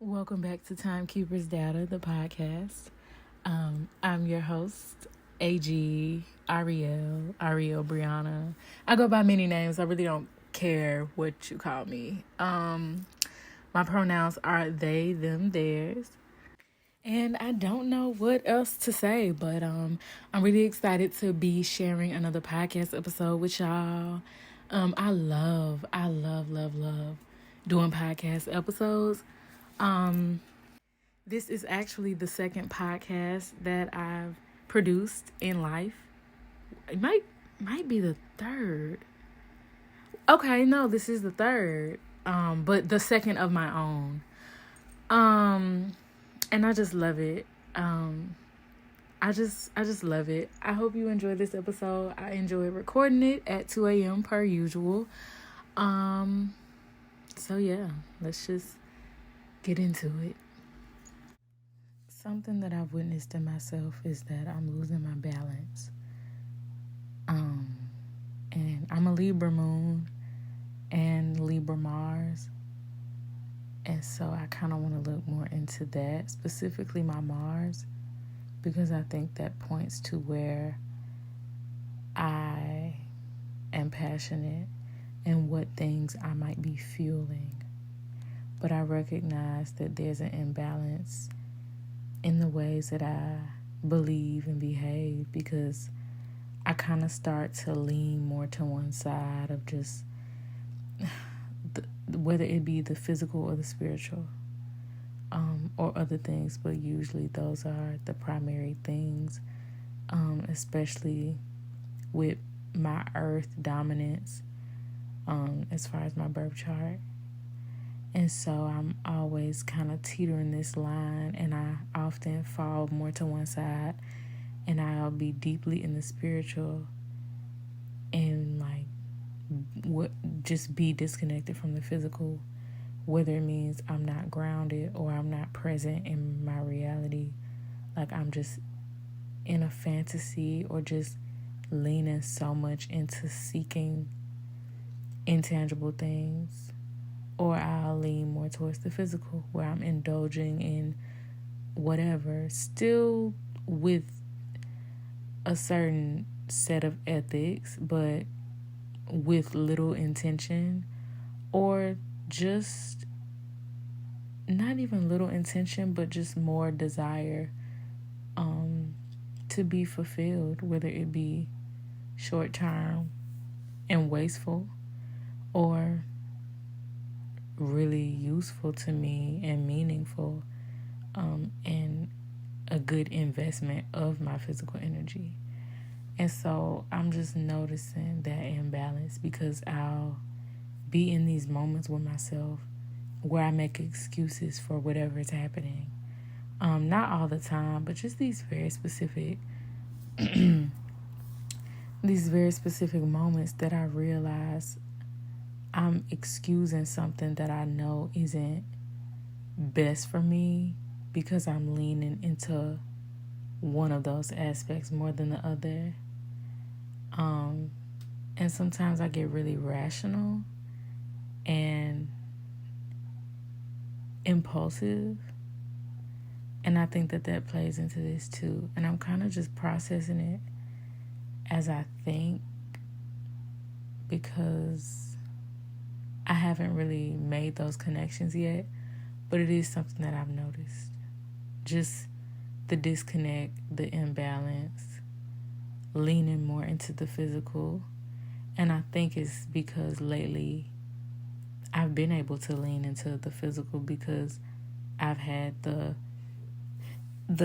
Welcome back to Timekeepers Data, the podcast. I'm your host, AG, Ariel Brianna. I go by many names. I really don't care what you call me. My pronouns are they, them, theirs. And I don't know what else to say, but I'm really excited to be sharing another podcast episode with y'all. I love doing podcast episodes. This is actually the second podcast that I've produced in life. It might be the third. Okay, no, this is the third. But the second of my own. And I just love it. I just love it. I hope you enjoy this episode. I enjoy recording it at 2 a.m. per usual. So yeah, let's just get into it. Something that I've witnessed in myself is that I'm losing my balance. And I'm a Libra moon and Libra Mars. And so I kind of want to look more into that, specifically my Mars, because I think that points to where I am passionate and what things I might be fueling. But I recognize that there's an imbalance in the ways that I believe and behave, because I kind of start to lean more to one side of just whether it be the physical or the spiritual, or other things, but usually those are the primary things, especially with my earth dominance, as far as my birth chart. And so I'm always kind of teetering this line, and I often fall more to one side, and I'll be deeply in the spiritual and just be disconnected from the physical, whether it means I'm not grounded or I'm not present in my reality. Like I'm just in a fantasy or just leaning so much into seeking intangible things. Or I'll lean more towards the physical, where I'm indulging in whatever, still with a certain set of ethics, but with little intention, or just not even little intention, but just more desire to be fulfilled, whether it be short term and wasteful, or really useful to me and meaningful, and a good investment of my physical energy. And so I'm just noticing that imbalance, because I'll be in these moments with myself where I make excuses for whatever is happening. Not all the time, but just these very specific moments that I realize I'm excusing something that I know isn't best for me, because I'm leaning into one of those aspects more than the other. And sometimes I get really rational and impulsive. And I think that plays into this too. And I'm kind of just processing it as I think, because I haven't really made those connections yet, but it is something that I've noticed. Just the disconnect, the imbalance, leaning more into the physical. And I think it's because lately I've been able to lean into the physical, because I've had the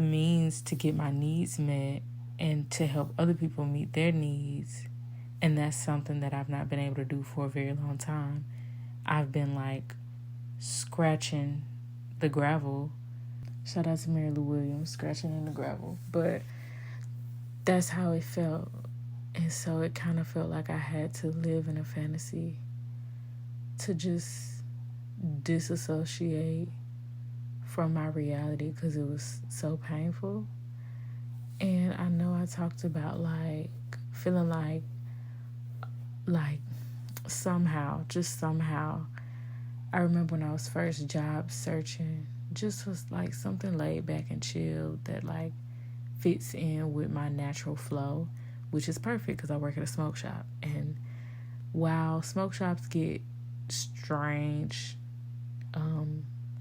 means to get my needs met and to help other people meet their needs. And that's something that I've not been able to do for a very long time. I've been scratching the gravel. Shout out to Mary Lou Williams, scratching in the gravel. But that's how it felt. And so it kind of felt like I had to live in a fantasy to just disassociate from my reality, because it was so painful. And I know I talked about feeling like somehow, I remember when I was first job searching just was like something laid back and chill that like fits in with my natural flow, which is perfect because I work at a smoke shop. And while smoke shops get strange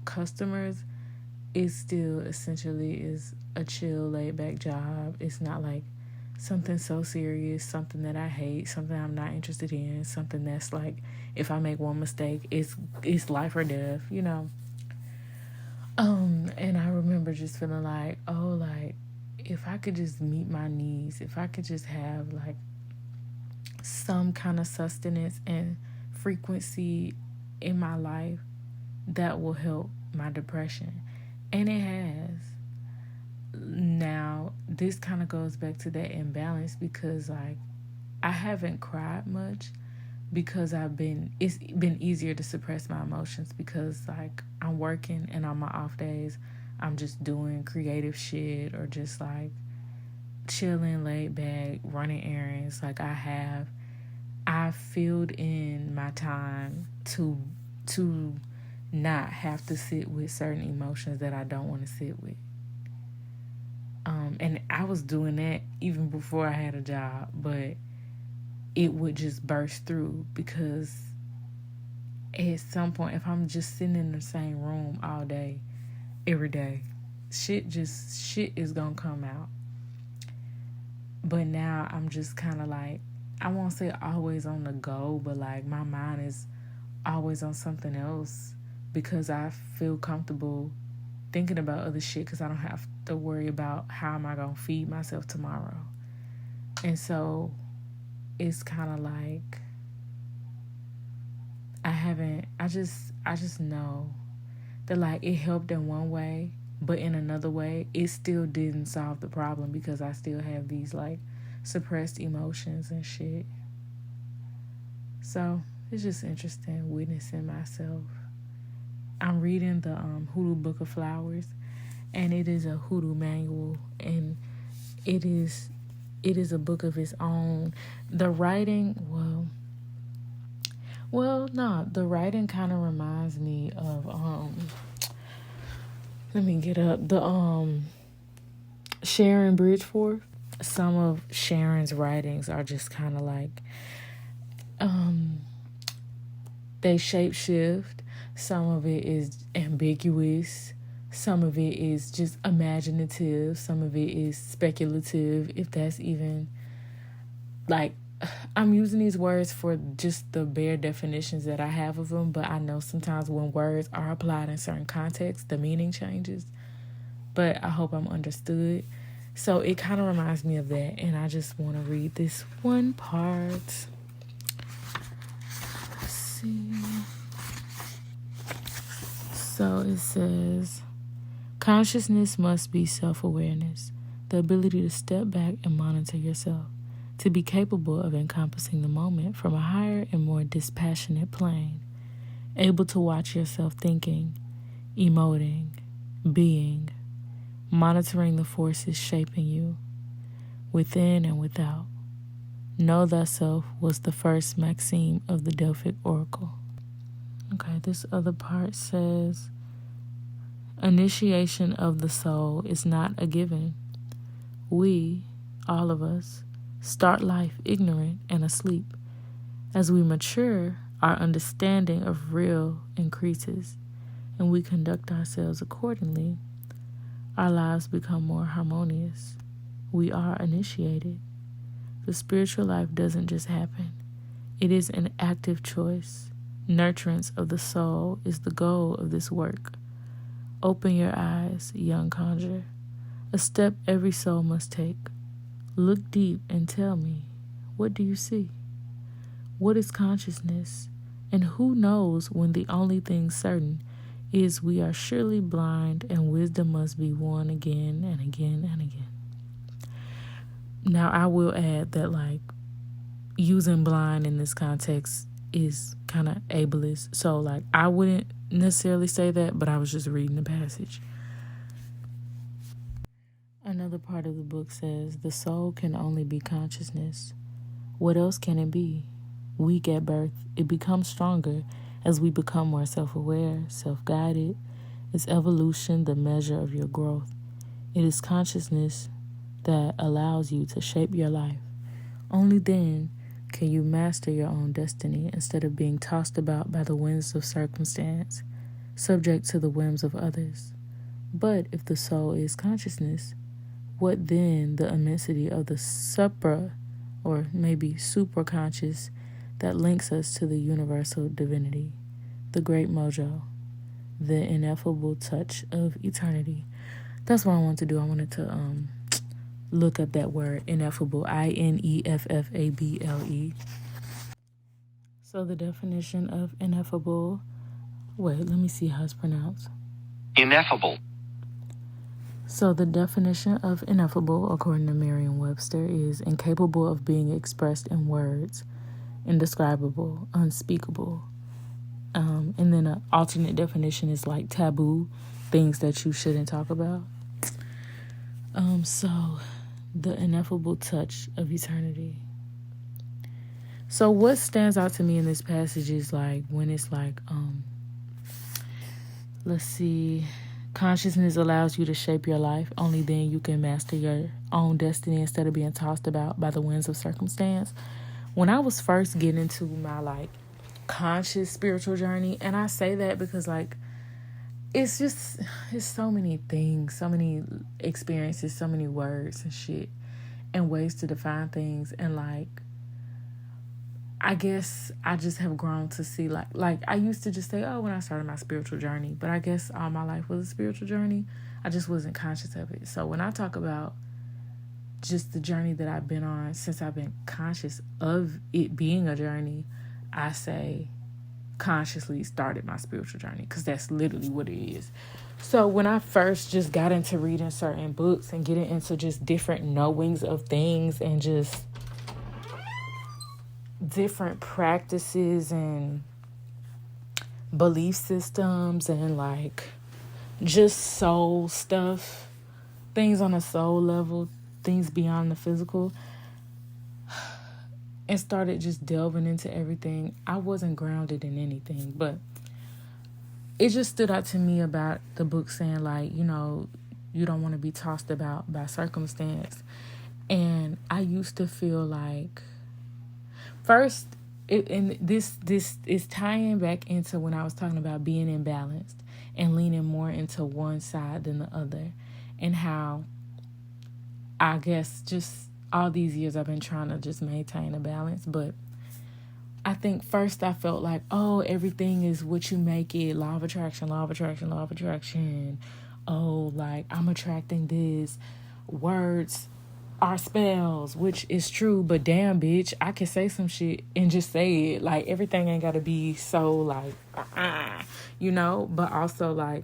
customers, it still essentially is a chill, laid back job. It's not like something so serious, something that I hate, something I'm not interested in, something that's like if I make one mistake, it's life or death, you know. And I remember just feeling like, oh, like if I could just meet my needs, if I could just have like some kind of sustenance and frequency in my life, that will help my depression. And it has. Now, this kind of goes back to that imbalance because like I haven't cried much because it's been easier to suppress my emotions because like I'm working and on my off days I'm just doing creative shit or just like chilling, laid back, running errands. Like I filled in my time to not have to sit with certain emotions that I don't want to sit with. And I was doing that even before I had a job, but it would just burst through because at some point, if I'm just sitting in the same room all day, every day, shit is gonna come out. But now I'm just kind of like, I won't say always on the go, but like my mind is always on something else because I feel comfortable thinking about other shit because I don't have to worry about how am I gonna feed myself tomorrow. And so it's kind of like I just know that like it helped in one way, but in another way it still didn't solve the problem because I still have these like suppressed emotions and shit. So it's just interesting witnessing myself. I'm reading the Hoodoo Book of Flowers, and it is a hoodoo manual, and it is a book of its own. The writing, no, the writing kind of reminds me of let me get up the Sharon Bridgeforth. Some of Sharon's writings are just kind of like they shapeshift. Some of it is ambiguous. Some of it is just imaginative. Some of it is speculative, if that's even like, I'm using these words for just the bare definitions that I have of them, but I know sometimes when words are applied in certain contexts, the meaning changes. But I hope I'm understood. So it kind of reminds me of that, and I just want to read this one part. Let's see. So it says, consciousness must be self-awareness, the ability to step back and monitor yourself, to be capable of encompassing the moment from a higher and more dispassionate plane, able to watch yourself thinking, emoting, being, monitoring the forces shaping you, within and without. Know thyself was the first maxim of the Delphic Oracle. Okay, this other part says, initiation of the soul is not a given. We, all of us, start life ignorant and asleep. As we mature, our understanding of real increases, and we conduct ourselves accordingly. Our lives become more harmonious. We are initiated. The spiritual life doesn't just happen. It is an active choice. Nurturance of the soul is the goal of this work. Open your eyes, young conjurer. A step every soul must take. Look deep and tell me, what do you see? What is consciousness? And who knows when the only thing certain is we are surely blind and wisdom must be won again and again and again. Now, I will add that, like, using blind in this context is kind of ableist. So, like, I wouldn't necessarily say that, but I was just reading the passage. Another part of the book says, the soul can only be consciousness. What else can it be? Weak at birth, it becomes stronger as we become more self-aware, self-guided, Is evolution the measure of your growth? It is consciousness that allows you to shape your life. Only then can you master your own destiny instead of being tossed about by the winds of circumstance, subject to the whims of others. But if the soul is consciousness, what then the immensity of the supra, or maybe superconscious, that links us to the universal divinity, the great mojo, the ineffable touch of eternity. That's what I wanted to do. I wanted to look up that word, ineffable, INEFFABLE. So the definition of ineffable, wait, let me see how it's pronounced. Ineffable. So the definition of ineffable, according to Merriam-Webster, is incapable of being expressed in words, indescribable, unspeakable. And then an alternate definition is like taboo, things that you shouldn't talk about. So the ineffable touch of eternity. So what stands out to me in this passage is like when it's like, let's see, consciousness allows you to shape your life. Only then you can master your own destiny instead of being tossed about by the winds of circumstance. When I was first getting into my like conscious spiritual journey, and I say that because like it's so many things, so many experiences, so many words and shit and ways to define things, and like I guess I just have grown to see like I used to just say, oh, when I started my spiritual journey, but I guess all my life was a spiritual journey. I just wasn't conscious of it. So when I talk about just the journey that I've been on since I've been conscious of it being a journey, I say consciously started my spiritual journey, because that's literally what it is. So when I first just got into reading certain books and getting into just different knowings of things and just different practices and belief systems and like just soul stuff, things on a soul level, things beyond the physical, and started just delving into everything, I wasn't grounded in anything. But it just stood out to me about the book saying like, you know, you don't want to be tossed about by circumstance. And I used to feel like first, this is tying back into when I was talking about being imbalanced and leaning more into one side than the other, and how I guess just all these years I've been trying to just maintain a balance. But I think first I felt like, oh, everything is what you make it, law of attraction, law of attraction, law of attraction. Oh, like I'm attracting this, words are spells, which is true, but damn, bitch, I can say some shit and just say it. Like, everything ain't gotta be so, like, you know? But also, like,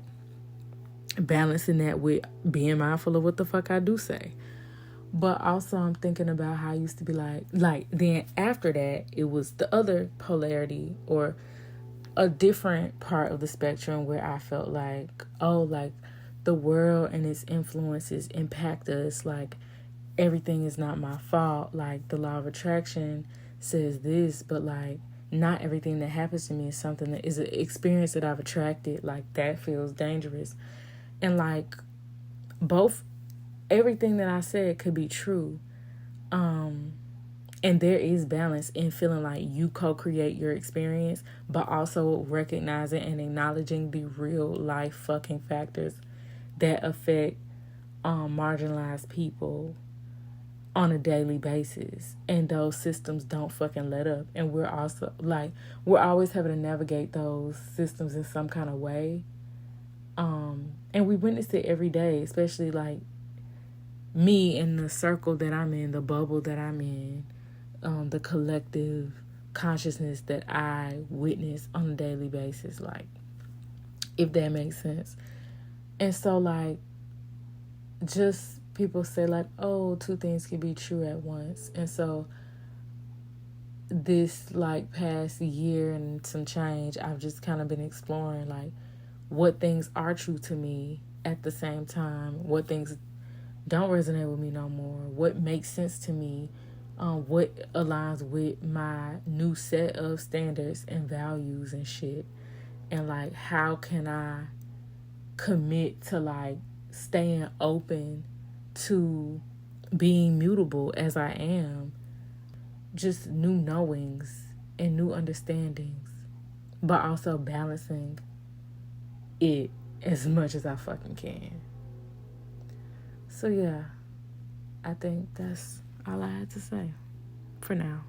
balancing that with being mindful of what the fuck I do say. But also, I'm thinking about how I used to be like, then after that, it was the other polarity or a different part of the spectrum where I felt like, oh, like, the world and its influences impact us, like, everything is not my fault. Like, the law of attraction says this, but like not everything that happens to me is something that is an experience that I've attracted. Like, that feels dangerous. And like both, everything that I said could be true. And there is balance in feeling like you co-create your experience, but also recognizing and acknowledging the real life fucking factors that affect marginalized people on a daily basis, and those systems don't fucking let up, and we're also like we're always having to navigate those systems in some kind of way, and we witness it every day, especially like me in the circle that I'm in, the bubble that I'm in, the collective consciousness that I witness on a daily basis, like, if that makes sense. And so like just people say like, oh, two things can be true at once. And so this like past year and some change, I've just kind of been exploring like what things are true to me at the same time, what things don't resonate with me no more, what makes sense to me, what aligns with my new set of standards and values and shit. And like, how can I commit to like staying open to being mutable as I am, just new knowings and new understandings, but also balancing it as much as I fucking can. So yeah, I think that's all I had to say for now.